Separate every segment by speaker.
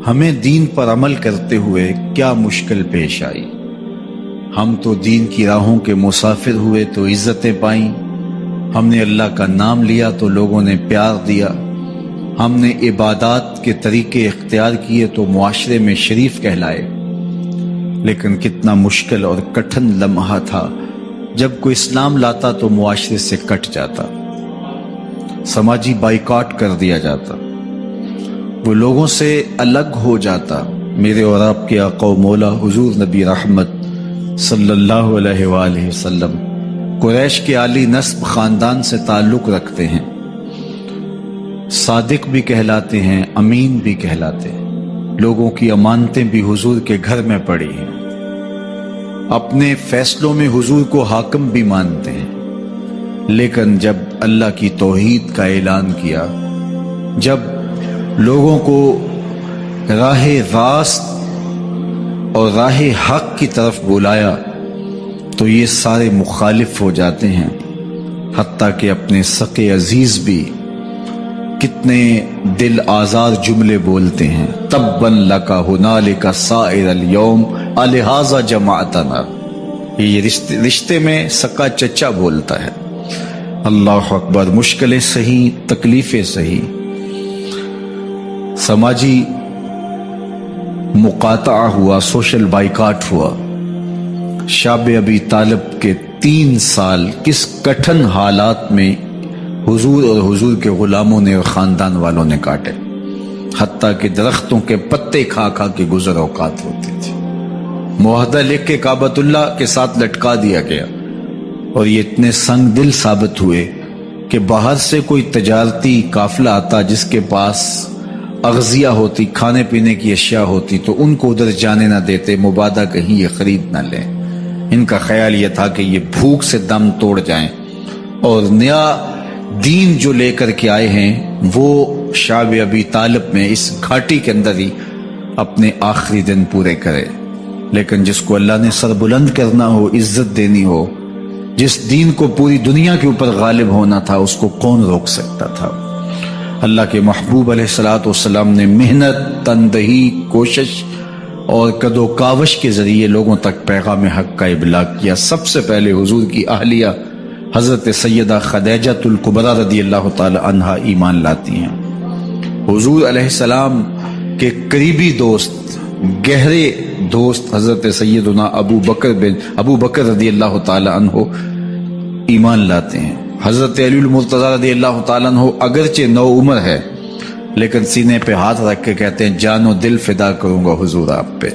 Speaker 1: ہمیں دین پر عمل کرتے ہوئے کیا مشکل پیش آئی۔ ہم تو دین کی راہوں کے مسافر ہوئے تو عزتیں پائیں، ہم نے اللہ کا نام لیا تو لوگوں نے پیار دیا، ہم نے عبادات کے طریقے اختیار کیے تو معاشرے میں شریف کہلائے۔ لیکن کتنا مشکل اور کٹھن لمحہ تھا جب کوئی اسلام لاتا تو معاشرے سے کٹ جاتا، سماجی بائیکاٹ کر دیا جاتا، وہ لوگوں سے الگ ہو جاتا۔ میرے اور آپ کے آقا و مولا حضور نبی رحمت صلی اللہ علیہ وآلہ وسلم قریش کے عالی نسب خاندان سے تعلق رکھتے ہیں، صادق بھی کہلاتے ہیں، امین بھی کہلاتے ہیں، لوگوں کی امانتیں بھی حضور کے گھر میں پڑی ہیں، اپنے فیصلوں میں حضور کو حاکم بھی مانتے ہیں۔ لیکن جب اللہ کی توحید کا اعلان کیا، جب لوگوں کو راہ راست اور راہ حق کی طرف بلایا تو یہ سارے مخالف ہو جاتے ہیں، حتیٰ کہ اپنے سقے عزیز بھی کتنے دل آزار جملے بولتے ہیں، تبًا لک ہنالک سائر الیوم الہذا جمعتنا۔ یہ رشتے میں سکا چچا بولتا ہے۔ اللہ اکبر، مشکلیں سہی، تکلیفیں سہی، سماجی مقاطعہ ہوا، سوشل بائیکاٹ ہوا۔ شاب ابی طالب کے 3 سال کس کٹھن حالات میں حضور اور حضور کے غلاموں نے اور خاندان والوں نے کاٹے، حتیٰ کہ درختوں کے پتے کھا کھا کے گزر اوقات ہوتے تھے۔ معاہدہ لکھ کے کعبۃ اللہ کے ساتھ لٹکا دیا گیا، اور یہ اتنے سنگ دل ثابت ہوئے کہ باہر سے کوئی تجارتی قافلہ آتا جس کے پاس اغذیہ ہوتی، کھانے پینے کی اشیاء ہوتی، تو ان کو ادھر جانے نہ دیتے، مبادہ کہیں یہ خرید نہ لیں۔ ان کا خیال یہ تھا کہ یہ بھوک سے دم توڑ جائیں، اور نیا دین جو لے کر کے آئے ہیں وہ شاب ابی طالب میں اس گھاٹی کے اندر ہی اپنے آخری دن پورے کرے۔ لیکن جس کو اللہ نے سر بلند کرنا ہو، عزت دینی ہو، جس دین کو پوری دنیا کے اوپر غالب ہونا تھا، اس کو کون روک سکتا تھا؟ اللہ کے محبوب علیہ الصلوۃ والسلام نے محنت، تندہی، کوشش اور کد و کاوش کے ذریعے لوگوں تک پیغام حق کا ابلاغ کیا۔ سب سے پہلے حضور کی اہلیہ حضرت سیدہ خدیجہ الکبریٰ رضی اللہ تعالی عنہا ایمان لاتی ہیں۔ حضور علیہ السلام کے قریبی دوست، گہرے دوست حضرت سیدنا ابو بکر رضی اللہ تعالی عنہ ایمان لاتے ہیں۔ حضرت علی المرتضیٰ رضی اللہ تعالی عنہ اگرچہ نو عمر ہے، لیکن سینے پہ ہاتھ رکھ کے کہتے ہیں جان و دل فدا کروں گا حضور آپ پہ۔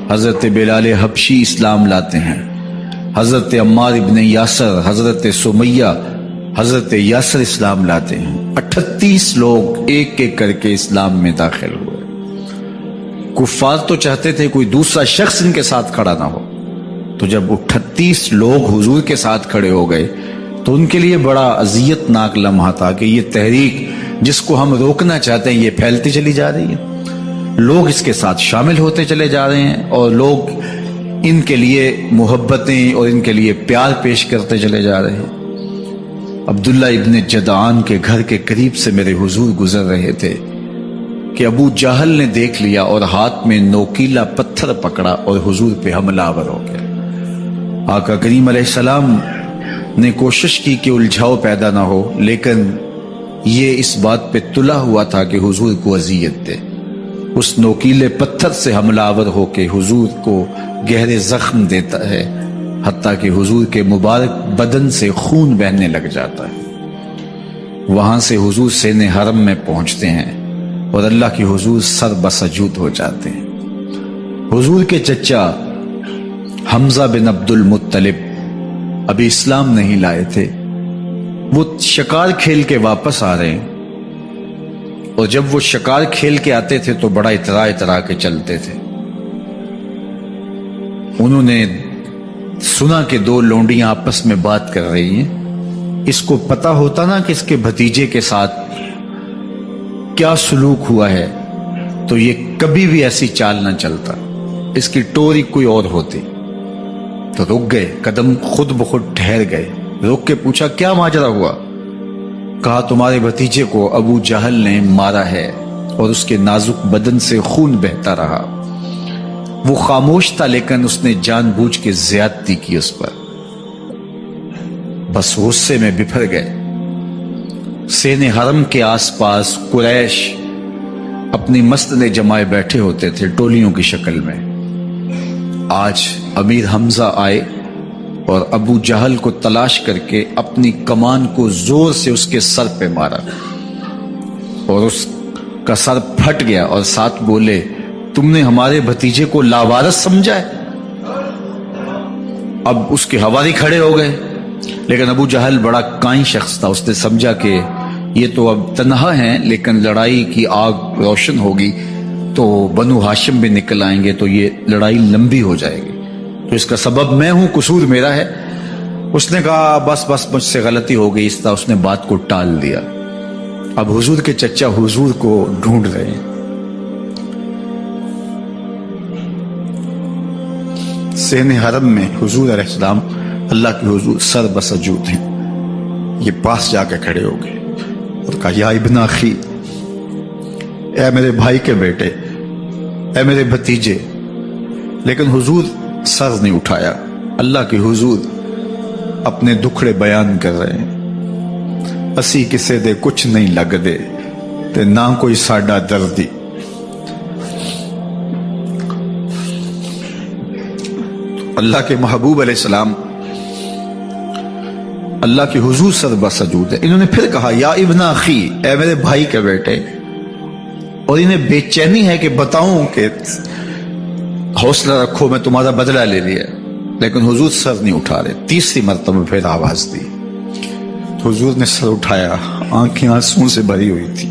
Speaker 1: حضرت بلال حبشی اسلام لاتے ہیں، حضرت عمار ابن یاسر، حضرت سمیہ، حضرت یاسر اسلام لاتے ہیں۔ 38 لوگ ایک ایک کر کے اسلام میں داخل ہوئے۔ کفار تو چاہتے تھے کوئی دوسرا شخص ان کے ساتھ کھڑا نہ ہو، تو جب 38 لوگ حضور کے ساتھ کھڑے ہو گئے تو ان کے لیے بڑا اذیت ناک لمحہ تھا کہ یہ تحریک جس کو ہم روکنا چاہتے ہیں یہ پھیلتی چلی جا رہی ہے، لوگ اس کے ساتھ شامل ہوتے چلے جا رہے ہیں، اور لوگ ان کے لیے محبتیں اور ان کے لیے پیار پیش کرتے چلے جا رہے ہیں۔ عبداللہ ابن جدعان کے گھر کے قریب سے میرے حضور گزر رہے تھے کہ ابو جہل نے دیکھ لیا اور ہاتھ میں نوکیلا پتھر پکڑا اور حضور پہ حملہ آور ہو گیا۔ آقا کریم علیہ السلام نے کوشش کی کہ الجھاؤ پیدا نہ ہو، لیکن یہ اس بات پہ تلا ہوا تھا کہ حضور کو اذیت دے۔ اس نوکیلے پتھر سے حملہ آور ہو کے حضور کو گہرے زخم دیتا ہے، حتیٰ کہ حضور کے مبارک بدن سے خون بہنے لگ جاتا ہے۔ وہاں سے حضور سین حرم میں پہنچتے ہیں اور اللہ کی حضور سر بسجود ہو جاتے ہیں۔ حضور کے چچا حمزہ بن عبد المطلب ابھی اسلام نہیں لائے تھے، وہ شکار کھیل کے واپس آ رہے ہیں، اور جب وہ شکار کھیل کے آتے تھے تو بڑا اترا کے چلتے تھے۔ انہوں نے سنا کہ 2 لونڈیاں آپس میں بات کر رہی ہیں۔ اس کو پتا ہوتا نا کہ اس کے بھتیجے کے ساتھ کیا سلوک ہوا ہے تو یہ کبھی بھی ایسی چال نہ چلتا، اس کی ٹوری کوئی اور ہوتی۔ تو رک گئے، قدم خود بخود ٹھہر گئے، رک کے پوچھا کیا ماجرا ہوا؟ کہا تمہارے بھتیجے کو ابو جہل نے مارا ہے اور اس کے نازک بدن سے خون بہتا رہا۔ وہ خاموش تھا لیکن اس نے جان بوجھ کے زیادتی کی اس پر۔ بس غصے میں بفر گئے۔ سین حرم کے آس پاس قریش اپنی مسجدیں جمائے بیٹھے ہوتے تھے ٹولیوں کی شکل میں۔ آج امیر حمزہ آئے اور ابو جہل کو تلاش کر کے اپنی کمان کو زور سے اس کے سر پہ مارا اور اس کا سر پھٹ گیا، اور ساتھ بولے تم نے ہمارے بھتیجے کو لاوارث سمجھا ہے؟ اب اس کے حواری کھڑے ہو گئے، لیکن ابو جہل بڑا کائن شخص تھا، اس نے سمجھا کہ یہ تو اب تنہا ہیں، لیکن لڑائی کی آگ روشن ہوگی تو بنو ہاشم بھی نکل آئیں گے تو یہ لڑائی لمبی ہو جائے گی، تو اس کا سبب میں ہوں، قصور میرا ہے۔ اس نے کہا بس مجھ سے غلطی ہو گئی، اس طرح اس نے بات کو ٹال دیا۔ اب حضور کے چچا حضور کو ڈھونڈ رہے ہیں۔ سین حرم میں حضور علیہ السلام اللہ کے حضور سر بسجود ہیں۔ یہ پاس جا کے کھڑے ہو گئے اور کہا یا ابن اخی، اے میرے بھائی کے بیٹے، اے میرے بھتیجے، لیکن حضور سر نہیں اٹھایا۔ اللہ کے حضور اپنے دکھڑے بیان کر رہے ہیں۔ اسی کسے دے کچھ نہیں لگ دے تے نہ کوئی ساڈا دردی۔ اللہ کے محبوب علیہ السلام اللہ کے حضور سر بسجود ہے۔ انہوں نے پھر کہا یا ابن اخی، اے میرے بھائی کے بیٹے، اور انہیں بے چینی ہے کہ بتاؤں کہ حوصلہ رکھو میں تمہارا بدلہ لے لیا، لیکن حضور سر نہیں اٹھا رہے۔ تیسری مرتبہ پھر آواز دی، حضور نے سر اٹھایا، آنکھیں آنسوں سے بھری ہوئی تھی،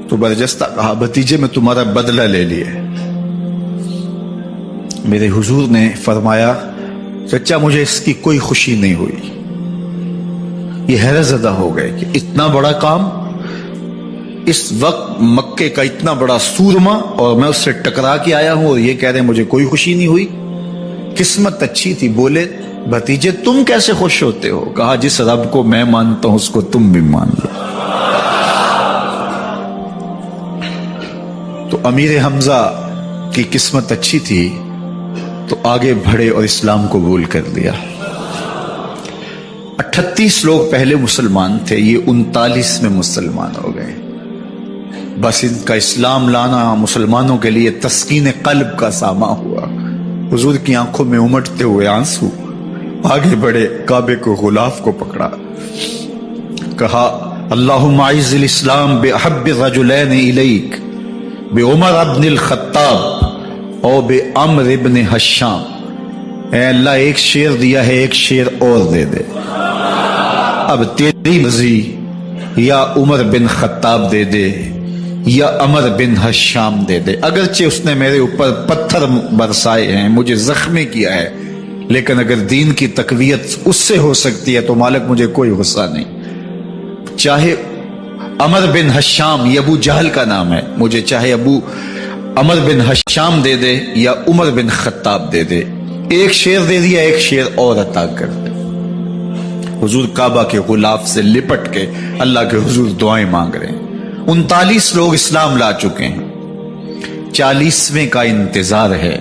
Speaker 1: تو برجستہ کہا بھتیجے میں تمہارا بدلہ لے لیا۔ میرے حضور نے فرمایا چچا مجھے اس کی کوئی خوشی نہیں ہوئی۔ یہ حیرت زدہ ہو گئے کہ اتنا بڑا کام، اس وقت مکے کا اتنا بڑا سورما، اور میں اس سے ٹکرا کے آیا ہوں اور یہ کہہ رہے ہیں مجھے کوئی خوشی نہیں ہوئی۔ قسمت اچھی تھی۔ بولے بھتیجے تم کیسے خوش ہوتے ہو؟ کہا جس رب کو میں مانتا ہوں اس کو تم بھی مان لو۔ تو امیر حمزہ کی قسمت اچھی تھی تو آگے بڑھے اور اسلام قبول کر لیا۔ 38 لوگ پہلے مسلمان تھے، یہ 39 میں مسلمان ہو گئے۔ بس ان کا اسلام لانا مسلمانوں کے لیے تسکین قلب کا ساما ہوا۔ حضور کی آنکھوں میں امٹتے ہوئے آنسو، آگے بڑھے، کعبے کو غلاف کو پکڑا، کہا اللہم اعز الاسلام باحب الرجلین الیک بعمر ابن الخطاب اور بعمر ابن حشام۔ اے اللہ ایک شیر دیا ہے، ایک شیر اور دے دے، اب تیری مرضی، یا عمر بن خطاب دے دے یا عمر بن حشام دے دے۔ اگرچہ اس نے میرے اوپر پتھر برسائے ہیں، مجھے زخمی کیا ہے، لیکن اگر دین کی تقویت اس سے ہو سکتی ہے تو مالک مجھے کوئی غصہ نہیں۔ چاہے عمر بن حشام، یہ ابو جہل کا نام ہے، مجھے چاہے ابو عمر بن حشام دے دے یا عمر بن خطاب دے دے، ایک شیر دے دیا، ایک شیر اور عطا کر دے۔ حضور کعبہ کے غلاف سے لپٹ کے اللہ کے حضور دعائیں مانگ رہے ہیں۔ 39 لوگ اسلام لا چکے ہیں، 40ویں کا انتظار ہے۔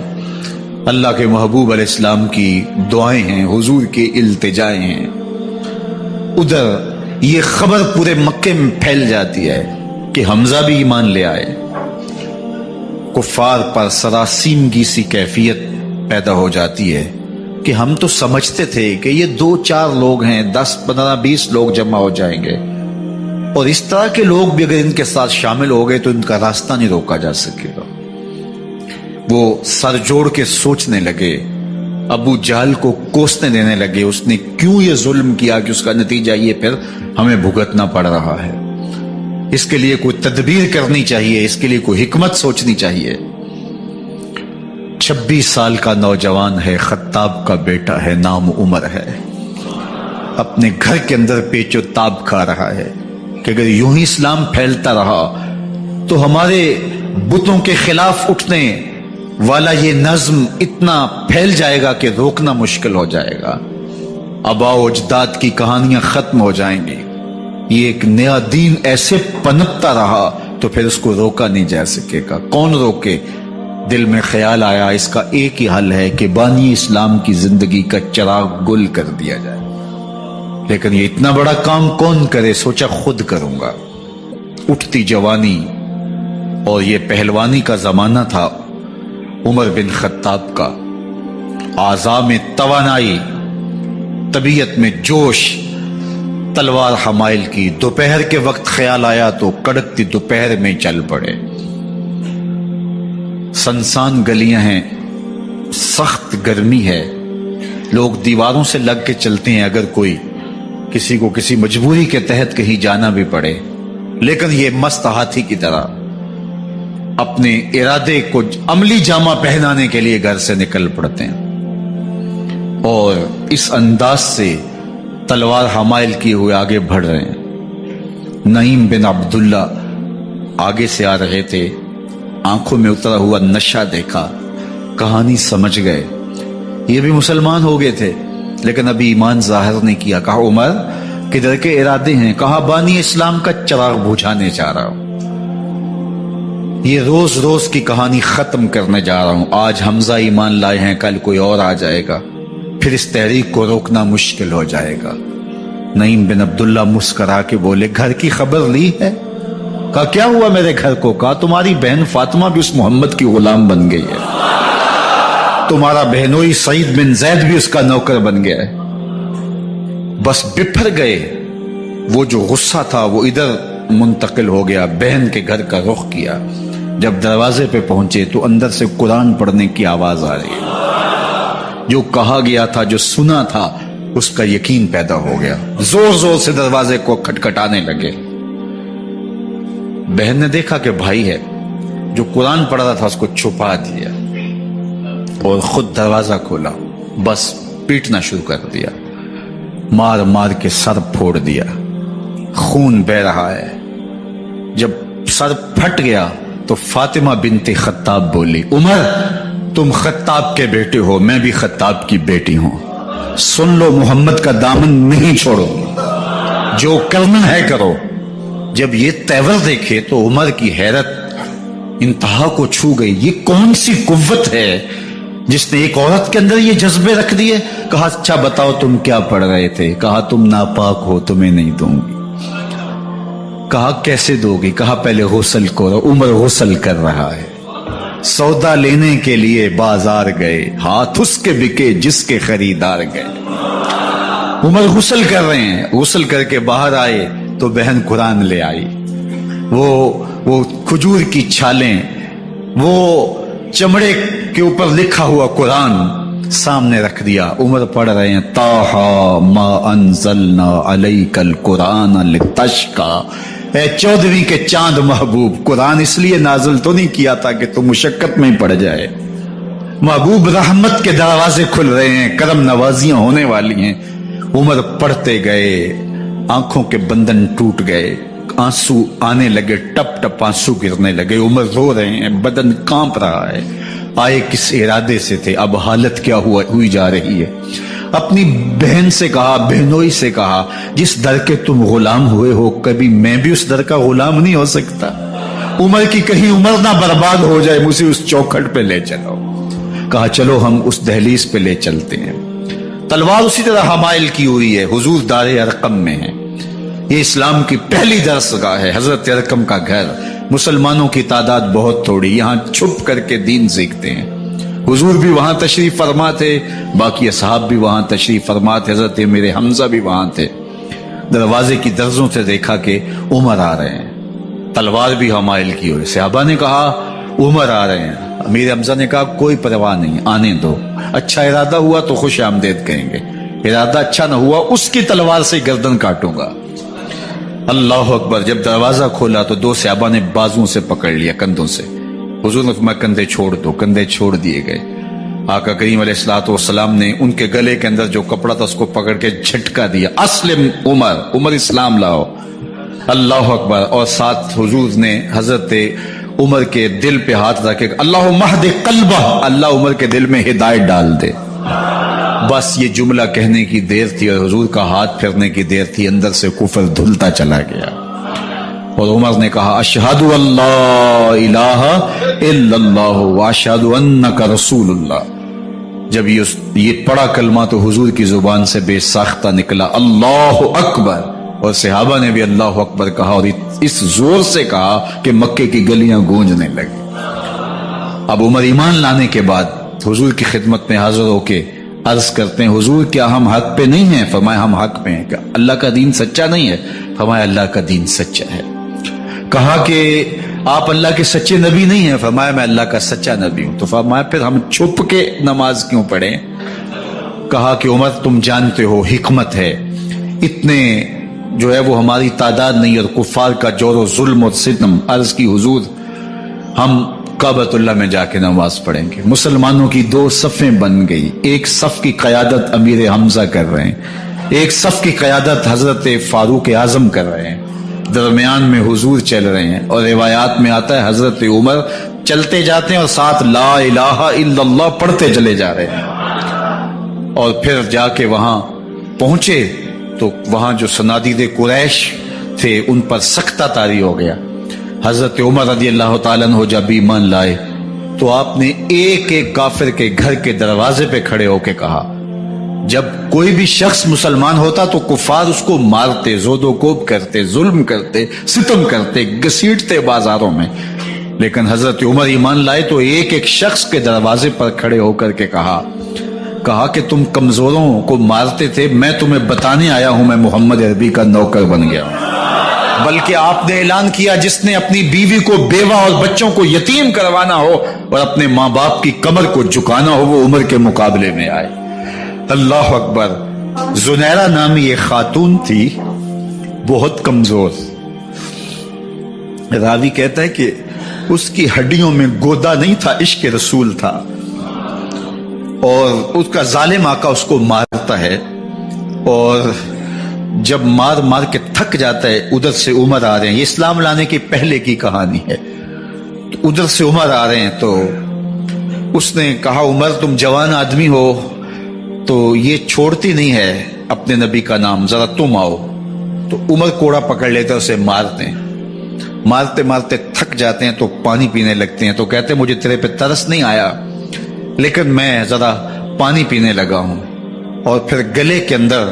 Speaker 1: اللہ کے محبوب علیہ السلام کی دعائیں ہیں، حضور کی التجائیں ہیں۔ ادھر یہ خبر پورے مکے میں پھیل جاتی ہے کہ حمزہ بھی ایمان لے آئے۔ کفار پر سراسیمگی سی کیفیت پیدا ہو جاتی ہے کہ ہم تو سمجھتے تھے کہ یہ 2-4 لوگ ہیں، 10-15-20 لوگ جمع ہو جائیں گے، اور اس طرح کے لوگ بھی اگر ان کے ساتھ شامل ہو گئے تو ان کا راستہ نہیں روکا جا سکے گا۔ وہ سر جوڑ کے سوچنے لگے، ابو جہل کو کوسنے دینے لگے، اس نے کیوں یہ ظلم کیا کہ اس کا نتیجہ یہ پھر ہمیں بھگتنا پڑ رہا ہے۔ اس کے لیے کوئی تدبیر کرنی چاہیے، اس کے لیے کوئی حکمت سوچنی چاہیے۔ 26 سال کا نوجوان ہے، خطاب کا بیٹا ہے، نام عمر ہے، اپنے گھر کے اندر پیچ و تاب کھا رہا ہے کہ اگر یوں ہی اسلام پھیلتا رہا تو ہمارے بتوں کے خلاف اٹھنے والا یہ نظم اتنا پھیل جائے گا کہ روکنا مشکل ہو جائے گا، آباء و اجداد کی کہانیاں ختم ہو جائیں گی، یہ ایک نیا دین ایسے پنپتا رہا تو پھر اس کو روکا نہیں جا سکے گا. کون روکے؟ دل میں خیال آیا اس کا ایک ہی حل ہے کہ بانی اسلام کی زندگی کا چراغ گل کر دیا جائے. لیکن یہ اتنا بڑا کام کون کرے؟ سوچا خود کروں گا. اٹھتی جوانی اور یہ پہلوانی کا زمانہ تھا عمر بن خطاب کا. اعضاء میں توانائی، طبیعت میں جوش، تلوار حمائل کی. دوپہر کے وقت خیال آیا تو کڑکتی دوپہر میں چل پڑے. سنسان گلیاں ہیں، سخت گرمی ہے، لوگ دیواروں سے لگ کے چلتے ہیں اگر کوئی کسی کو کسی مجبوری کے تحت کہیں جانا بھی پڑے. لیکن یہ مست ہاتھی کی طرح اپنے ارادے کو عملی جامہ پہنانے کے لیے گھر سے نکل پڑتے ہیں اور اس انداز سے تلوار حمائل کیے ہوئے آگے بڑھ رہے ہیں. نعیم بن عبداللہ آگے سے آ رہے تھے. آنکھوں میں اترا ہوا نشہ دیکھا، کہانی سمجھ گئے. یہ بھی مسلمان ہو گئے تھے لیکن ابھی ایمان ظاہر نہیں کیا. کہا عمر کدھر کے ارادے ہیں؟ کہا بانی اسلام کا چراغ بجھانے جا رہا ہوں. یہ روز روز کی کہانی ختم کرنے جا رہا ہوں. آج حمزہ ایمان لائے ہیں، کل کوئی اور آ جائے گا، پھر اس تحریک کو روکنا مشکل ہو جائے گا. نعیم بن عبداللہ مسکرا کے بولے گھر کی خبر لی ہے؟ کہا کیا ہوا میرے گھر کو؟ کہا تمہاری بہن فاطمہ بھی اس محمد کی غلام بن گئی ہے، تمہارا بہنوئی سعید بن زید بھی اس کا نوکر بن گیا ہے. بس بپھر گئے. وہ جو غصہ تھا وہ ادھر منتقل ہو گیا، بہن کے گھر کا رخ کیا. جب دروازے پہ پہنچے تو اندر سے قرآن پڑھنے کی آواز آ رہی ہے. جو کہا گیا تھا، جو سنا تھا، اس کا یقین پیدا ہو گیا. زور زور سے دروازے کو کھٹکھٹانے لگے. بہن نے دیکھا کہ بھائی ہے. جو قرآن پڑھ رہا تھا اس کو چھپا دیا اور خود دروازہ کھولا. بس پیٹنا شروع کر دیا، مار مار کے سر پھوڑ دیا. خون بہ رہا ہے. جب سر پھٹ گیا تو فاطمہ بنت خطاب بولی عمر تم خطاب کے بیٹے ہو، میں بھی خطاب کی بیٹی ہوں. سن لو محمد کا دامن نہیں چھوڑو، جو کرنا ہے کرو. جب یہ تیور دیکھے تو عمر کی حیرت انتہا کو چھو گئی. یہ کون سی قوت ہے جس نے ایک عورت کے اندر یہ جذبے رکھ دیے؟ کہا اچھا بتاؤ تم کیا پڑھ رہے تھے؟ کہا تم ناپاک ہو، تمہیں نہیں دوں گی. کہا کیسے دو گی؟ کہا پہلے غسل کرو. عمر غسل کر رہا ہے. سودا لینے کے لیے بازار گئے، ہاتھ اس کے بکے جس کے خریدار گئے. عمر غسل کر رہے ہیں. غسل کر کے باہر آئے تو بہن قرآن لے آئی. وہ کھجور کی چھالیں، وہ چمڑے کے اوپر لکھا ہوا قرآن سامنے رکھ دیا. عمر پڑھ رہے ہیں طٰہٰ ما انزلنا علیک القرآن لتشقیٰ. اے 14ویں کے چاند محبوب، قرآن اس لیے نازل تو نہیں کیا تھا کہ تم مشقت میں پڑ جائے. محبوب رحمت کے دروازے کھل رہے ہیں، کرم نوازیاں ہونے والی ہیں. عمر پڑھتے گئے، آنکھوں کے بندن ٹوٹ گئے، آنسو آنے لگے، ٹپ ٹپ آنسو گرنے لگے. عمر رو رہے ہیں، بدن کانپ رہا ہے. آئے کس ارادے سے تھے، اب حالت کیا ہوئی جا رہی ہے. اپنی بہن سے کہا، بہنوئی سے کہا جس در کے تم غلام ہوئے ہو کبھی میں بھی اس در کا غلام نہیں ہو سکتا. عمر کی کہیں عمر نہ برباد ہو جائے، مجھے اس چوکھٹ پہ لے چلو. کہا چلو ہم اس دہلیز پہ لے چلتے ہیں. تلوار اسی طرح حمائل کی ہوئی ہے. حضور دار ارقم میں ہے. یہ اسلام کی پہلی درس گاہ ہے، حضرت ارقم کا گھر. مسلمانوں کی تعداد بہت تھوڑی، یہاں چھپ کر کے دین سیکھتے ہیں. حضور بھی وہاں تشریف فرما تھے، باقی اصحاب بھی وہاں تشریف فرما تھے. حضرت میرے حمزہ بھی وہاں تھے. دروازے کی درزوں سے دیکھا کہ عمر آ رہے ہیں. تلوار بھی حمائل کی ہوئی. صحابہ نے کہا عمر آ رہے ہیں. امیر حمزہ نے کہا کوئی پرواہ نہیں، آنے دو. اچھا ارادہ ہوا تو خوش آمدید کہیں گے، ارادہ اچھا نہ ہوا اس کی تلوار سے گردن کاٹوں گا. اللہ اکبر. جب دروازہ کھولا تو دو صحابہ نے بازوں سے پکڑ لیا، کندھوں سے. حضور نے فرمایا کندھے چھوڑ دو. کندھے چھوڑ دیے گئے. آقا کریم علیہ الصلوۃ والسلام نے ان کے گلے کے اندر جو کپڑا تھا اس کو پکڑ کے جھٹکا دیا. اسلم عمر، عمر اسلام لاؤ. اللہ اکبر. اور ساتھ حضور نے حضرت عمر کے دل پہ ہاتھ رکھے، اللہم اہد قلبہ، اللہ عمر کے دل میں ہدایت ڈال دے. بس یہ جملہ کہنے کی دیر تھی اور حضور کا ہاتھ پھرنے کی دیر تھی، اندر سے کفر دھلتا چلا گیا۔ اور عمر نے کہا اشہد اللہ الہ الا اللہ واشہد انک رسول اللہ۔ جب یہ پڑا کلمہ تو حضور کی زبان سے بے ساختہ نکلا اللہ اکبر، اور صحابہ نے بھی اللہ اکبر کہا، اور اس زور سے کہا کہ مکے کی گلیاں گونجنے لگی۔ اب عمر ایمان لانے کے بعد حضور کی خدمت میں حاضر ہو کے عرض کرتے ہیں حضور کیا ہم حق پہ نہیں ہیں؟ فرمایا ہم حق پہ ہیں۔ کہ اللہ کا دین سچا نہیں ہے؟ فرمایا اللہ کا دین سچا ہے۔ کہا کہ آپ اللہ کے سچے نبی نہیں ہیں؟ فرمایا میں اللہ کا سچا نبی ہوں۔ تو فرمایا پھر ہم چھپ کے نماز کیوں پڑھیں؟ کہا کہ عمر تم جانتے ہو حکمت ہے، اتنے جو ہے وہ ہماری تعداد نہیں، اور کفار کا جور و ظلم و ستم۔ عرض کی حضور ہم کعبۃ اللہ میں جا کے نماز پڑھیں گے۔ مسلمانوں کی دو صفیں بن گئی، ایک صف کی قیادت امیر حمزہ کر رہے ہیں، ایک صف کی قیادت حضرت فاروق اعظم کر رہے ہیں، درمیان میں حضور چل رہے ہیں، اور روایات میں آتا ہے حضرت عمر چلتے جاتے ہیں اور ساتھ لا الہ الا اللہ پڑھتے چلے جا رہے ہیں۔ اور پھر جا کے وہاں پہنچے تو وہاں جو صنادید قریش تھے ان پر سختہ طاری ہو گیا۔ حضرت عمر رضی اللہ تعالیٰ عنہ جب ایمان لائے تو آپ نے ایک ایک کافر کے گھر کے دروازے پہ کھڑے ہو کے کہا، جب کوئی بھی شخص مسلمان ہوتا تو کفار اس کو مارتے، زود و کوب کرتے، ظلم کرتے، ستم کرتے، گھسیٹتے بازاروں میں، لیکن حضرت عمر ایمان لائے تو ایک ایک شخص کے دروازے پر کھڑے ہو کر کے کہا کہ تم کمزوروں کو مارتے تھے، میں تمہیں بتانے آیا ہوں میں محمد عربی کا نوکر بن گیا ہوں۔ بلکہ آپ نے اعلان کیا جس نے اپنی بیوی کو بیوہ اور بچوں کو یتیم کروانا ہو اور اپنے ماں باپ کی کمر کو جھکانا ہو وہ عمر کے مقابلے میں آئے۔ اللہ اکبر۔ زنیرہ نامی ایک خاتون تھی، بہت کمزور، راوی کہتا ہے کہ اس کی ہڈیوں میں گودا نہیں تھا، عشق رسول تھا، اور اس کا ظالم آقا اس کو مارتا ہے، اور جب مار مار کے تھک جاتا ہے ادھر سے عمر آ رہے ہیں، یہ اسلام لانے کے پہلے کی کہانی ہے، تو ادھر سے عمر آ رہے ہیں تو اس نے کہا عمر تم جوان آدمی ہو تو یہ چھوڑتی نہیں ہے اپنے نبی کا نام، ذرا تم آؤ۔ تو عمر کوڑا پکڑ لیتے اسے مارتے ہیں، مارتے مارتے تھک جاتے ہیں تو پانی پینے لگتے ہیں، تو کہتے ہیں مجھے تیرے پہ ترس نہیں آیا لیکن میں ذرا پانی پینے لگا ہوں، اور پھر گلے کے اندر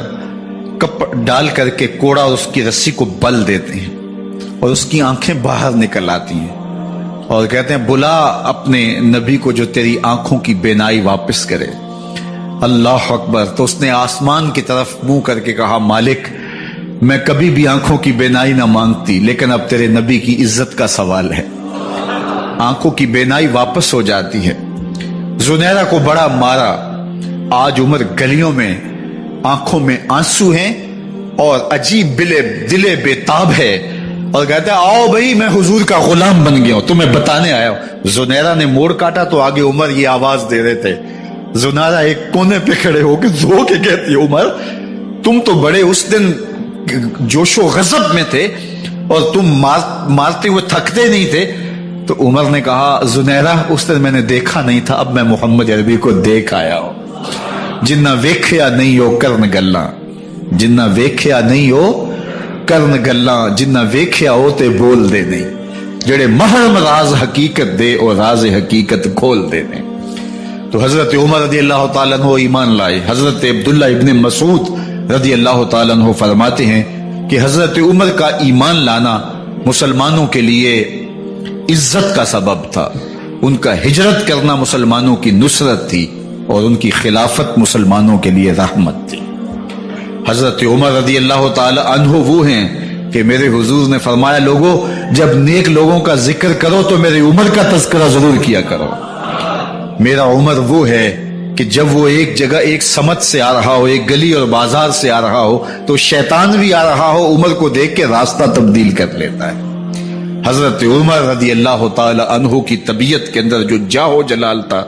Speaker 1: کپ ڈال کر کے کوڑا اور اس کی رسی کو بل دیتے ہیں اور اس کی آنکھیں باہر نکل آتی ہیں، اور کہتے ہیں بلا اپنے نبی کو جو تیری آنکھوں کی بینائی واپس کرے۔ اللہ اکبر۔ تو اس نے آسمان کی طرف منہ کر کے کہا مالک میں کبھی بھی آنکھوں کی بینائی نہ مانگتی، لیکن اب تیرے نبی کی عزت کا سوال ہے۔ آنکھوں کی بینائی واپس ہو جاتی ہے۔ زنیرہ کو بڑا مارا، آج عمر گلیوں میں آنکھوں میں آنسو ہیں اور عجیب دلے بےتاب ہے، اور کہتے ہیں آؤ بھائی میں حضور کا غلام بن گیا ہوں، تمہیں بتانے آیا ہوں۔ زنیرہ نے موڑ کاٹا تو آگے عمر یہ آواز دے رہے تھے۔ زنیرہ ایک کونے پہ کھڑے ہو کے زو کے کہتی ہے عمر تم تو بڑے اس دن جوش و غضب میں تھے اور تم مارتے ہوئے تھکتے نہیں تھے۔ تو عمر نے کہا زنیرہ اس دن میں نے دیکھا نہیں تھا، اب میں محمد عربی کو دیکھ آیا ہوں۔ جنہ ویکھیا نہیں ہو کرن گلاں، جنہ ویکھیا نہیں ہو کرن گلاں، جنہ ویکھیا ہو تے بول دے نہیں، جڑے محرم راز حقیقت دے اور راز حقیقت کھول دے نہیں۔ تو حضرت عمر رضی اللہ تعالیٰ عنہ ایمان لائے۔ حضرت عبداللہ ابن مسعود رضی اللہ تعالیٰ عنہ فرماتے ہیں کہ حضرت عمر کا ایمان لانا مسلمانوں کے لیے عزت کا سبب تھا، ان کا ہجرت کرنا مسلمانوں کی نصرت تھی، اور ان کی خلافت مسلمانوں کے لیے رحمت تھی۔ حضرت عمر رضی اللہ تعالی عنہ وہ ہیں کہ میرے حضور نے فرمایا لوگوں جب نیک لوگوں کا ذکر کرو تو میرے عمر کا تذکرہ ضرور کیا کرو۔ میرا عمر وہ ہے کہ جب وہ ایک جگہ ایک سمت سے آ رہا ہو، ایک گلی اور بازار سے آ رہا ہو تو شیطان بھی آ رہا ہو، عمر کو دیکھ کے راستہ تبدیل کر لیتا ہے۔ حضرت عمر رضی اللہ تعالی عنہ کی طبیعت کے اندر جو جاہ و جلال تھا،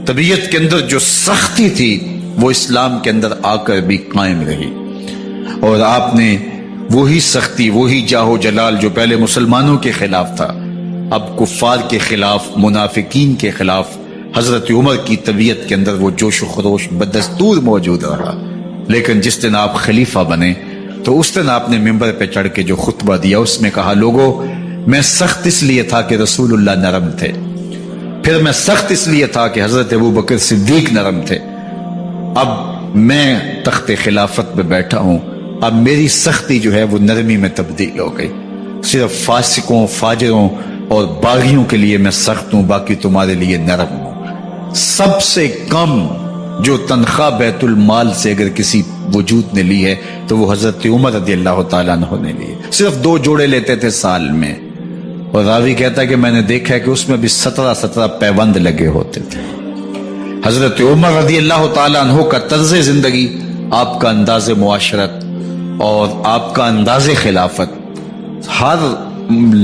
Speaker 1: طبیعت کے اندر جو سختی تھی، وہ اسلام کے اندر آ کر بھی قائم رہی، اور آپ نے وہی سختی، وہی جاہ و جلال جو پہلے مسلمانوں کے خلاف تھا، اب کفار کے خلاف، منافقین کے خلاف حضرت عمر کی طبیعت کے اندر وہ جوش و خروش بدستور موجود رہا، لیکن جس دن آپ خلیفہ بنے تو اس دن آپ نے ممبر پہ چڑھ کے جو خطبہ دیا اس میں کہا، لوگوں میں سخت اس لیے تھا کہ رسول اللہ نرم تھے، پھر میں سخت اس لیے تھا کہ حضرت ابوبکر صدیق نرم تھے، اب میں تخت خلافت پہ بیٹھا ہوں، اب میری سختی جو ہے وہ نرمی میں تبدیل ہو گئی، صرف فاسقوں فاجروں اور باغیوں کے لیے میں سخت ہوں، باقی تمہارے لیے نرم ہوں۔ سب سے کم جو تنخواہ بیت المال سے اگر کسی وجود نے لی ہے تو وہ حضرت عمر رضی اللہ تعالیٰ عنہ نے لی، صرف 2 جوڑے لیتے تھے سال میں، اور راوی کہتا ہے کہ میں نے دیکھا ہے کہ اس میں بھی 17 پیوند لگے ہوتے تھے۔ حضرت عمر رضی اللہ تعالیٰ عنہ کا طرز زندگی، آپ کا انداز معاشرت اور آپ کا انداز خلافت، ہر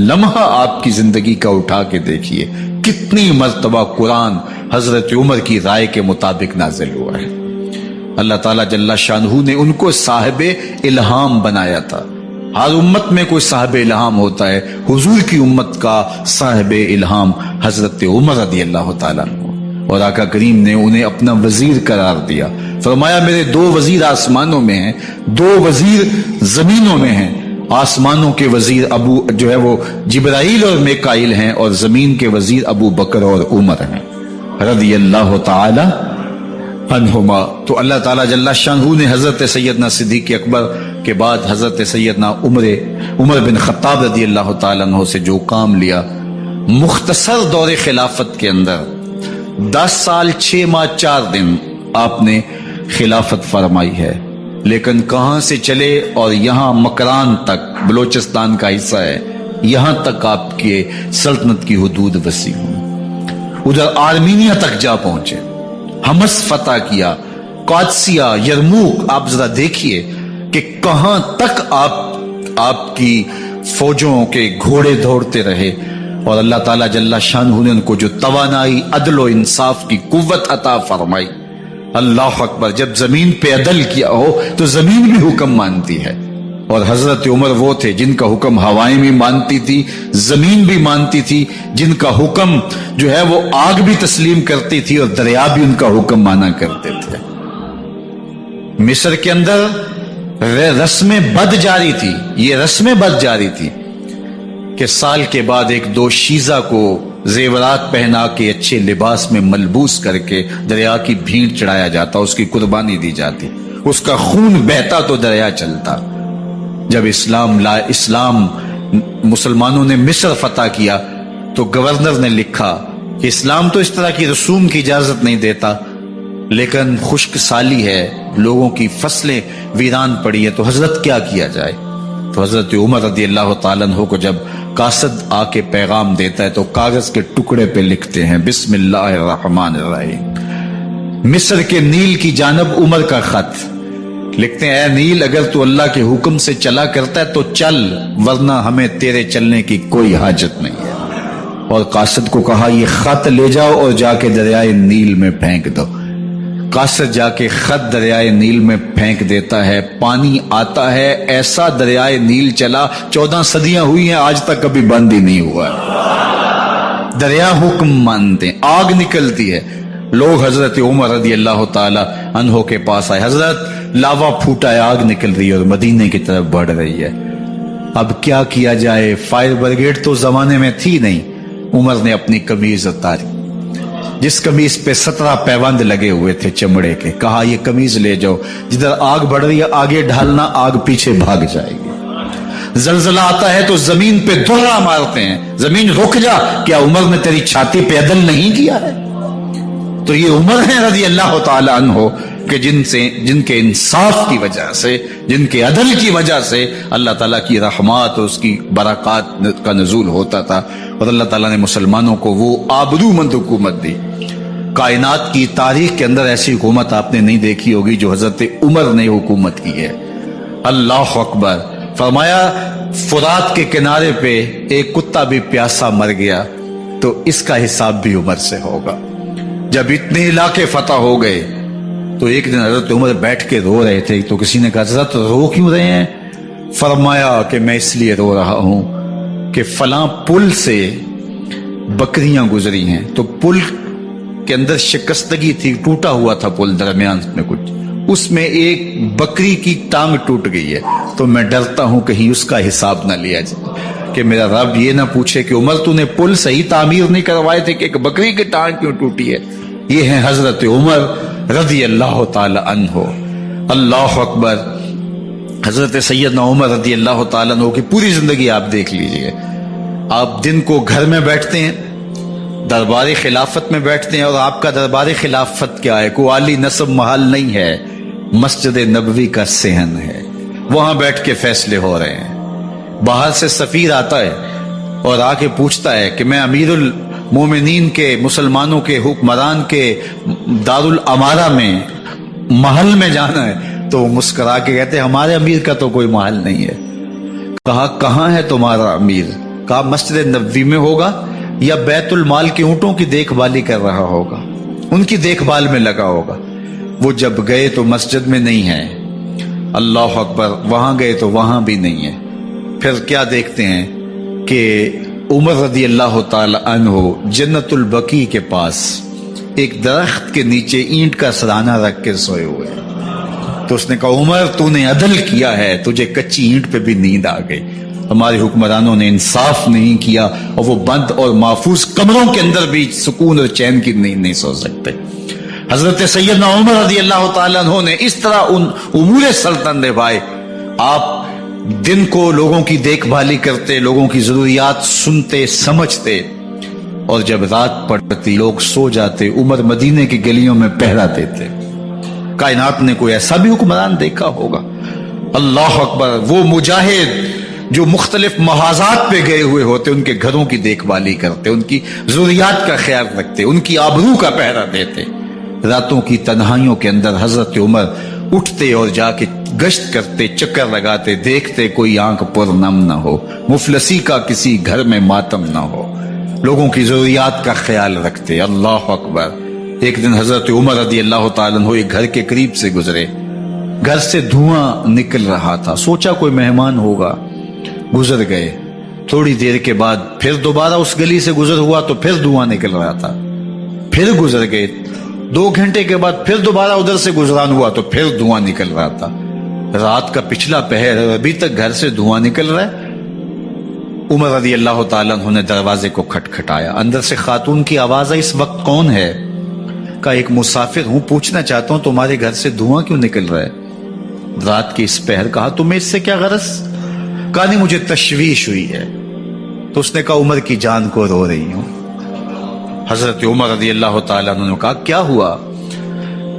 Speaker 1: لمحہ آپ کی زندگی کا اٹھا کے دیکھیے کتنی مرتبہ قرآن حضرت عمر کی رائے کے مطابق نازل ہوا ہے۔ اللہ تعالیٰ جل شانہ نے ان کو صاحب الہام بنایا تھا۔ ہر امت میں کوئی صاحب الہام ہوتا ہے، حضور کی امت کا صاحب الہام حضرت عمر رضی اللہ تعالیٰ عنہ، اور آقا کریم نے انہیں اپنا وزیر قرار دیا، فرمایا میرے 2 وزیر آسمانوں میں ہیں، 2 وزیر زمینوں میں ہیں، آسمانوں کے وزیر ابو جو ہے وہ جبرائیل اور میکائیل ہیں، اور زمین کے وزیر ابو بکر اور عمر ہیں رضی اللہ تعالی عنہما۔ تو اللہ تعالیٰ جل شانہ نے حضرت سیدنا صدیق اکبر کے بعد حضرت سیدنا عمر بن خطاب رضی اللہ تعالیٰ عنہ سے جو کام لیا، مختصر دور خلافت کے اندر 10 سال 6 ماہ 4 دن آپ نے خلافت فرمائی ہے، لیکن کہاں سے چلے اور یہاں مکران تک، بلوچستان کا حصہ ہے، یہاں تک آپ کے سلطنت کی حدود وسیع ہوئی، ادھر آرمینیا تک جا پہنچے، حمص فتح کیا، قادسیہ، یرموک، آپ ذرا دیکھیے کہ کہاں تک آپ کی فوجوں کے گھوڑے دوڑتے رہے، اور اللہ تعالیٰ جل شانہ نے ان کو جو توانائی، عدل و انصاف کی قوت عطا فرمائی۔ اللہ اکبر، جب زمین پہ عدل کیا ہو تو زمین بھی حکم مانتی ہے، اور حضرت عمر وہ تھے جن کا حکم ہوائیں بھی مانتی تھی، زمین بھی مانتی تھی، جن کا حکم جو ہے وہ آگ بھی تسلیم کرتی تھی اور دریا بھی ان کا حکم مانا کرتے تھے۔ مصر کے اندر رسم بد جاری تھی، یہ رسم بد جاری تھی کہ سال کے بعد 1-2 شیزہ کو زیورات پہنا کے اچھے لباس میں ملبوس کر کے دریا کی بھیڑ چڑھایا جاتا، اس کی قربانی دی جاتی، اس کا خون بہتا تو دریا چلتا۔ جب اسلام مسلمانوں نے مصر فتح کیا تو گورنر نے لکھا کہ اسلام تو اس طرح کی رسوم کی اجازت نہیں دیتا، لیکن خشک سالی ہے، لوگوں کی فصلیں ویران پڑی ہے، تو حضرت کیا کیا جائے؟ تو حضرت عمر رضی اللہ تعالیٰ عنہ کو جب قاصد آ کے پیغام دیتا ہے تو کاغذ کے ٹکڑے پہ لکھتے ہیں، بسم اللہ الرحمن الرحیم، مصر کے نیل کی جانب عمر کا خط، لکھتے ہیں اے نیل اگر تو اللہ کے حکم سے چلا کرتا ہے تو چل، ورنہ ہمیں تیرے چلنے کی کوئی حاجت نہیں ہے۔ اور قاصد کو کہا یہ خط لے جاؤ اور جا کے دریائے نیل میں پھینک دو۔ قاصد جا کے خط دریائے نیل میں پھینک دیتا ہے، پانی آتا ہے، ایسا دریائے نیل چلا 14 صدیاں ہوئی ہیں آج تک کبھی بند ہی نہیں ہوا ہے۔ دریا حکم مانتے ہیں، آگ نکلتی ہے، لوگ حضرت عمر رضی اللہ تعالی عنہ کے پاس آئے، حضرت لاوا پھوٹا ہے، آگ نکل رہی ہے اور مدینے کی طرف بڑھ رہی ہے، اب کیا کیا جائے؟ فائر بریگیڈ تو زمانے میں تھی نہیں۔ عمر نے اپنی قمیض اتاری، جس قمیض پہ 17 پیوند لگے ہوئے تھے چمڑے کے، کہا یہ قمیض لے جاؤ، جدھر آگ بڑھ رہی ہے آگے ڈھالنا، آگ پیچھے بھاگ جائے گی۔ زلزلہ آتا ہے تو زمین پہ دوہرا مارتے ہیں، زمین رک جا، کیا عمر نے تیری چھاتی پہ عدل نہیں کیا ہے؟ تو یہ عمر ہیں رضی اللہ تعالی عنہ کہ جن کے انصاف کی وجہ سے، جن کے عدل کی وجہ سے اللہ تعالیٰ کی رحمات اور اس کی برکات کا نزول ہوتا تھا، اور اللہ تعالیٰ نے مسلمانوں کو وہ آبرومند حکومت دی۔ کائنات کی تاریخ کے اندر ایسی حکومت آپ نے نہیں دیکھی ہوگی جو حضرت عمر نے حکومت کی ہے۔ اللہ اکبر، فرمایا فرات کے کنارے پہ ایک کتا بھی پیاسا مر گیا تو اس کا حساب بھی عمر سے ہوگا۔ جب اتنے علاقے فتح ہو گئے تو ایک دن حضرت عمر بیٹھ کے رو رہے تھے، تو کسی نے کہا حضرت رو کیوں رہے ہیں؟ فرمایا کہ میں اس لیے رو رہا ہوں کہ فلاں پل سے بکریاں گزری ہیں، تو پل کے اندر شکستگی تھی، ٹوٹا ہوا تھا پل درمیان میں کچھ، اس میں ایک بکری کی ٹانگ ٹوٹ گئی ہے، تو میں ڈرتا ہوں کہیں اس کا حساب نہ لیا جائے کہ میرا رب یہ نہ پوچھے کہ عمر تو نے پل صحیح تعمیر نہیں کروائے تھے کہ ایک بکری کی ٹانگ کیوں ٹوٹی ہے۔ یہ ہیں حضرت عمر رضی اللہ تعالی عنہ۔ اللہ اکبر۔ حضرت سیدنا عمر رضی اللہ تعالیٰ عنہ کی پوری زندگی آپ دیکھ لیجئے، آپ دن کو گھر میں بیٹھتے ہیں، دربار خلافت میں بیٹھتے ہیں، اور آپ کا دربار خلافت کیا ہے؟ کوئی عالی نصب محل نہیں ہے، مسجد نبوی کا صحن ہے، وہاں بیٹھ کے فیصلے ہو رہے ہیں۔ باہر سے سفیر آتا ہے اور آ کے پوچھتا ہے کہ میں امیر المومنین کے، مسلمانوں کے حکمران کے دارالامارہ میں محل میں جانا ہے، تو وہ مسکرا کے کہتے ہیں ہمارے امیر کا تو کوئی محل نہیں ہے۔ کہا کہاں ہے تمہارا امیر؟ کہا مسجد نبوی میں ہوگا یا بیت المال کے اونٹوں کی دیکھ بھالی کر رہا ہوگا، ان کی دیکھ بھال میں لگا ہوگا۔ وہ جب گئے تو مسجد میں نہیں ہے، اللہ اکبر، وہاں گئے تو وہاں بھی نہیں ہے۔ پھر کیا دیکھتے ہیں کہ عمر رضی اللہ تعالی عنہ جنت البقیع کے پاس ایک درخت کے نیچے اینٹ کا سرانہ رکھ کے سوئے ہوئے، تو اس نے کہا عمر تو نے عدل کیا ہے، تجھے کچی اینٹ پہ بھی نیند آ گئی، ہمارے حکمرانوں نے انصاف نہیں کیا، اور وہ بند اور محفوظ کمروں کے اندر بھی سکون اور چین کی نیند نہیں سو سکتے۔ حضرت سیدنا عمر رضی اللہ تعالیٰ عنہ نے اس طرح ان امور سلطنت نبھائے۔ آپ دن کو لوگوں کی دیکھ بھالی کرتے، لوگوں کی ضروریات سنتے سمجھتے، اور جب رات پڑتی لوگ سو جاتے، عمر مدینے کی گلیوں میں پہرا دیتے۔ کائنات نے کوئی ایسا بھی حکمران دیکھا ہوگا؟ اللہ اکبر۔ وہ مجاہد جو مختلف محاذات پہ گئے ہوئے ہوتے، ان کے گھروں کی دیکھ بھالی کرتے، ان کی ضروریات کا خیال رکھتے، ان کی آبرو کا پہرا دیتے۔ راتوں کی تنہائیوں کے اندر حضرت عمر اٹھتے اور جا کے گشت کرتے، چکر لگاتے، دیکھتے کوئی آنکھ پر نم نہ ہو، مفلسی کا کسی گھر میں ماتم نہ ہو، لوگوں کی ضروریات کا خیال رکھتے۔ اللہ اکبر۔ ایک دن حضرت عمر رضی اللہ تعالیٰ عنہ ایک گھر کے قریب سے گزرے، گھر سے دھواں نکل رہا تھا، سوچا کوئی مہمان ہوگا، گزر گئے۔ تھوڑی دیر کے بعد پھر دوبارہ اس گلی سے گزر ہوا تو پھر دھواں نکل رہا تھا، پھر گزر گئے۔ 2 گھنٹے کے بعد پھر دوبارہ ادھر سے گزران ہوا تو پھر دھواں نکل رہا تھا۔ رات کا پچھلا پہر ہے، ابھی تک گھر سے دھواں نکل رہا ہے۔ عمر رضی اللہ تعالیٰ عنہ نے دروازے کو کھٹکھٹایا، اندر سے خاتون کی آواز آئی، اس وقت کون ہے؟ کہا ایک مسافر ہوں، پوچھنا چاہتا ہوں تمہارے گھر سے دھواں کیوں نکل رہا ہے رات کی اس پہر؟ کہا تمہیں اس سے کیا غرض؟ کہا نہیں مجھے تشویش ہوئی ہے۔ تو اس نے کہا عمر کی جان کو رو رہی ہوں۔ حضرت عمر رضی اللہ تعالیٰ عنہ نے کہا کیا ہوا؟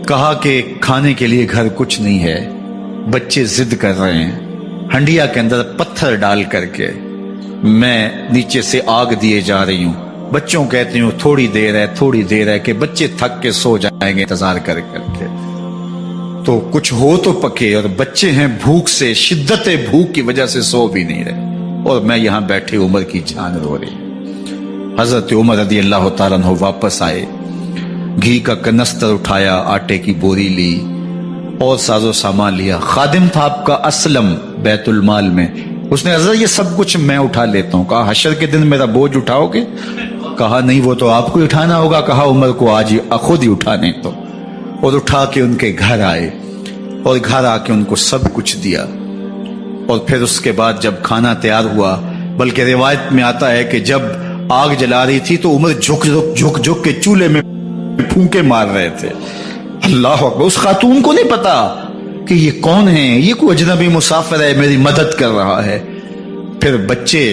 Speaker 1: کہا کہ کھانے کے لیے گھر کچھ نہیں ہے، بچے ضد کر رہے ہیں، ہنڈیا کے اندر پتھر ڈال کر کے میں نیچے سے آگ دیے جا رہی ہوں، بچوں کہتے ہیں تھوڑی دیر ہے تھوڑی دیر ہے، کہ بچے تھک کے سو جائیں گے انتظار کر کر کے، تو کچھ ہو تو پکے، اور بچے ہیں بھوک سے، شدت بھوک کی وجہ سے سو بھی نہیں رہے، اور میں یہاں بیٹھے عمر کی جان رو رہی۔ حضرت عمر رضی اللہ تعالیٰ عنہ واپس آئے، گھی کا کنستر اٹھایا، آٹے کی بوری لی اور ساز و سامان لیا۔ خادم تھا آپ کا اسلم بیت المال میں، اس نے حضرت یہ سب کچھ میں اٹھا لیتا ہوں۔ کہا حشر کے دن میرا بوجھ اٹھاؤ گے؟ کہا نہیں وہ تو آپ کو اٹھانا ہوگا۔ کہا عمر کو آج خود ہی اٹھانے تو، اور اٹھا کے ان کے گھر آئے، اور گھر آ کے ان کو سب کچھ دیا۔ اور پھر اس کے بعد جب کھانا تیار ہوا، بلکہ روایت میں آتا ہے کہ جب آگ جلا رہی تھی تو عمر جھک کے چولہے میں پھونکے مار رہے تھے۔ اللہ اکبر۔ اس خاتون کو نہیں پتا کہ یہ کون ہے، یہ کوئی اجنبی مسافر ہے، میری مدد کر رہا ہے۔ پھر بچے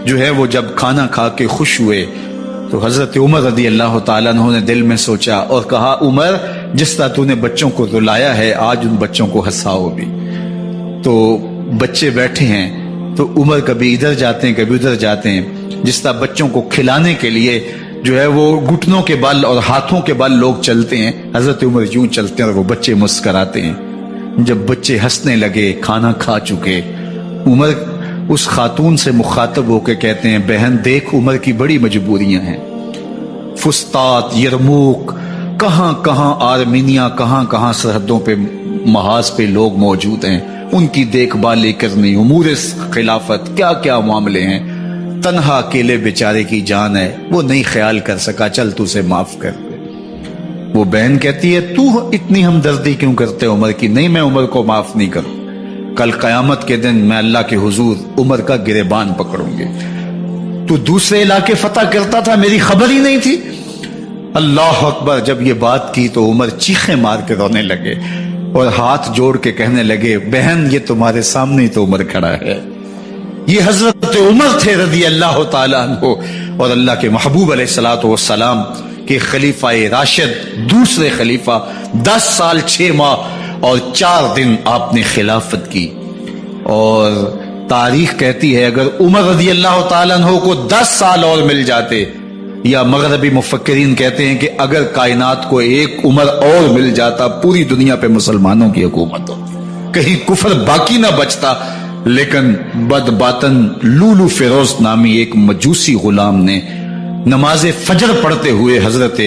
Speaker 1: جو ہے وہ جب کھانا کھا کے خوش ہوئے تو حضرت عمر رضی اللہ تعالیٰ عنہ نے دل میں سوچا اور کہا عمر جس طرح تو نے بچوں کو رلایا ہے آج ان بچوں کو ہنساؤ بھی۔ تو بچے بیٹھے ہیں تو عمر کبھی ادھر جاتے ہیں کبھی ادھر جاتے ہیں، جس طرح بچوں کو کھلانے کے لیے جو ہے وہ گھٹنوں کے بل اور ہاتھوں کے بل لوگ چلتے ہیں، حضرت عمر یوں چلتے ہیں اور وہ بچے مسکراتے ہیں۔ جب بچے ہنسنے لگے، کھانا کھا چکے، عمر اس خاتون سے مخاطب ہو کے کہتے ہیں بہن دیکھ عمر کی بڑی مجبوریاں ہیں، فسطاط، یرموک، کہاں کہاں آرمینیا، کہاں کہاں سرحدوں پہ محاذ پہ لوگ موجود ہیں، ان کی دیکھ بھال کرنی، امور خلافت، کیا کیا معاملے ہیں، تنہا اکیلے بیچارے کی جان ہے، وہ نہیں خیال کر سکا، چل تو اسے معاف کر دے۔ وہ بہن کہتی ہے تو اتنی ہمدردی کیوں کرتے عمر کی؟ نہیں، میں عمر کو معاف نہیں کروں، کل قیامت کے دن میں اللہ کے حضور عمر کا گریبان پکڑوں گی۔ تو دوسرے علاقے فتح کرتا تھا، میری خبر ہی نہیں تھی۔ اللہ اکبر! جب یہ بات کی تو عمر چیخیں مار کے رونے لگے اور ہاتھ جوڑ کے کہنے لگے بہن یہ تمہارے سامنے ہی تو عمر کھڑا ہے۔ یہ حضرت عمر تھے رضی اللہ تعالیٰ عنہ، اور اللہ کے محبوب علیہ الصلوۃ والسلام کہ خلیفہ راشد، دوسرے خلیفہ، 10 سال 6 ماہ اور 4 دن آپ نے خلافت کی۔ اور تاریخ کہتی ہے اگر عمر رضی اللہ تعالیٰ عنہ کو 10 سال اور مل جاتے، یا مغربی مفکرین کہتے ہیں کہ اگر کائنات کو ایک عمر اور مل جاتا، پوری دنیا پہ مسلمانوں کی حکومت ہو، کہیں کفر باقی نہ بچتا۔ لیکن بد باطن لولو فیروز نامی ایک مجوسی غلام نے نماز فجر پڑھتے ہوئے حضرت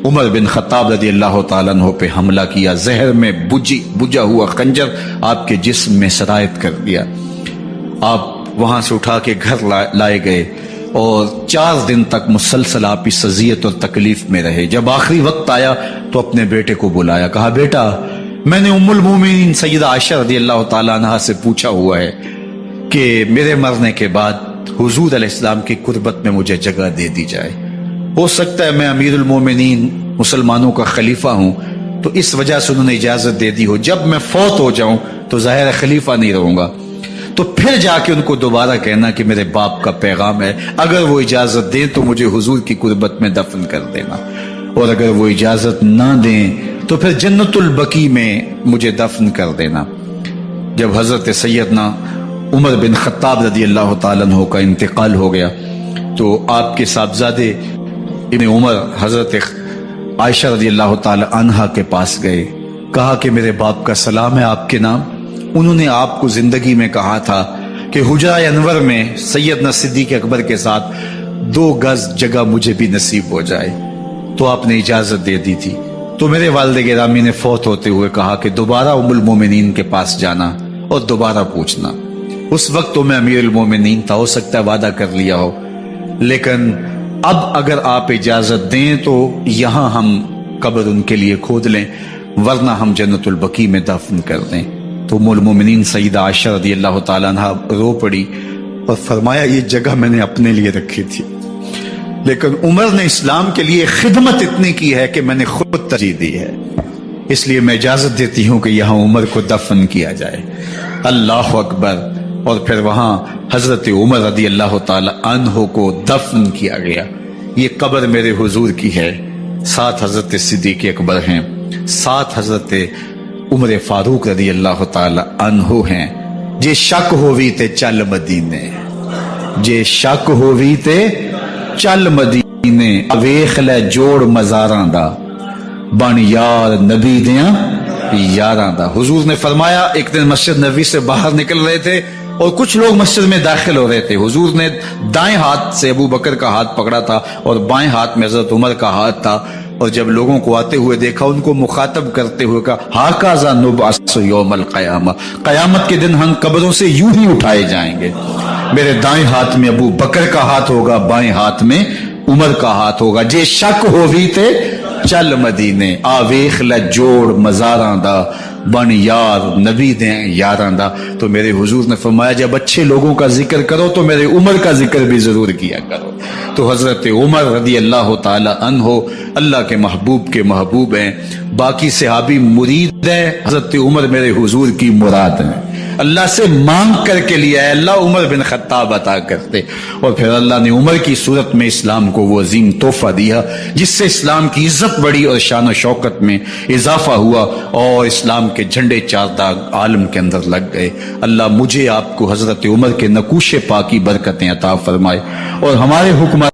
Speaker 1: عمر بن خطاب رضی اللہ تعالیٰ عنہ پہ حملہ کیا، زہر میں بجھا ہوا خنجر آپ کے جسم میں سرایت کر دیا۔ آپ وہاں سے اٹھا کے گھر لائے گئے اور 4 دن تک مسلسل آپ اس اذیت اور تکلیف میں رہے۔ جب آخری وقت آیا تو اپنے بیٹے کو بلایا، کہا بیٹا میں نے ام المومنین سیدہ عائشہ رضی اللہ تعالیٰ عنہ سے پوچھا ہوا ہے کہ میرے مرنے کے بعد حضور علیہ السلام کی قربت میں مجھے جگہ دے دی جائے۔ ہو سکتا ہے میں امیر المومنین مسلمانوں کا خلیفہ ہوں تو اس وجہ سے انہوں نے اجازت دے دی ہو، جب میں فوت ہو جاؤں تو ظاہر خلیفہ نہیں رہوں گا، تو پھر جا کے ان کو دوبارہ کہنا کہ میرے باپ کا پیغام ہے، اگر وہ اجازت دیں تو مجھے حضور کی قربت میں دفن کر دینا، اور اگر وہ اجازت نہ دیں تو پھر جنت البقیع میں مجھے دفن کر دینا۔ جب حضرت سیدنا عمر بن خطاب رضی اللہ تعالیٰ عنہ کا انتقال ہو گیا تو آپ کے صاحبزادے ابن عمر حضرت عائشہ رضی اللہ تعالیٰ عنہا کے پاس گئے، کہا کہ میرے باپ کا سلام ہے آپ کے نام۔ انہوں نے آپ کو زندگی میں کہا تھا کہ حجرہ انور میں سیدنا صدیق اکبر کے ساتھ 2 گز جگہ مجھے بھی نصیب ہو جائے، تو آپ نے اجازت دے دی تھی۔ تو میرے والد گرامی نے فوت ہوتے ہوئے کہا کہ دوبارہ ام المومنین کے پاس جانا اور دوبارہ پوچھنا۔ اس وقت تو میں امیر المومنین تھا، ہو سکتا ہے وعدہ کر لیا ہو، لیکن اب اگر آپ اجازت دیں تو یہاں ہم قبر ان کے لیے کھود لیں، ورنہ ہم جنت البقیع میں دفن کر دیں۔ تو ام المومنین سیدہ عائشہ رضی اللہ تعالیٰ عنہ رو پڑی اور فرمایا یہ جگہ میں نے اپنے لیے رکھی تھی، لیکن عمر نے اسلام کے لیے خدمت اتنی کی ہے کہ میں نے خود ترجیح دی ہے، اس لیے میں اجازت دیتی ہوں کہ یہاں عمر کو دفن کیا جائے۔ اللہ اکبر! اور پھر وہاں حضرت عمر رضی اللہ تعالی عنہ کو دفن کیا گیا۔ یہ قبر میرے حضور کی ہے، 7 حضرت صدیق اکبر ہیں، 7 حضرت عمر فاروق رضی اللہ تعالی عنہ ہیں۔ جے شک ہووی تے چل مدینے، جے شک ہووی تے چل مدینے، ویخ لے جوڑ مزاراں دا، بن یار نبی دیاں یاراں دا۔ حضور نے فرمایا ایک دن مسجد نبوی سے باہر نکل رہے تھے اور کچھ لوگ مسجد میں داخل ہو رہے تھے، حضور نے دائیں ہاتھ سے ابو بکر کا ہاتھ پکڑا تھا اور بائیں ہاتھ میں حضرت عمر کا ہاتھ تھا، اور جب لوگوں کو آتے ہوئے دیکھا ان کو مخاطب کرتے ہوئے کہا ہاکذا نبعث یوم القیامہ، قیامت کے دن ہم قبروں سے یوں ہی اٹھائے جائیں گے، میرے دائیں ہاتھ میں ابو بکر کا ہاتھ ہوگا، بائیں ہاتھ میں عمر کا ہاتھ ہوگا۔ جے شک ہووی تے چل مدینے، آویخ لجوڑ مزاراں دا، بن یار نبی دیں یاراں دا۔ تو میرے حضور نے فرمایا جب اچھے لوگوں کا ذکر کرو تو میرے عمر کا ذکر بھی ضرور کیا کرو۔ تو حضرت عمر رضی اللہ تعالی عنہ اللہ کے محبوب کے محبوب ہیں، باقی صحابی مرید ہیں، حضرت عمر میرے حضور کی مراد ہیں، اللہ سے مانگ کر کے لیا ہے، اللہ عمر بن خطاب عطا کرتے، اور پھر اللہ نے عمر کی صورت میں اسلام کو وہ عظیم تحفہ دیا جس سے اسلام کی عزت بڑھی اور شان و شوکت میں اضافہ ہوا، اور اسلام کے جھنڈے 4 داغ عالم کے اندر لگ گئے۔ اللہ مجھے آپ کو حضرت عمر کے نقوش پاکی برکتیں عطا فرمائے، اور ہمارے حکمران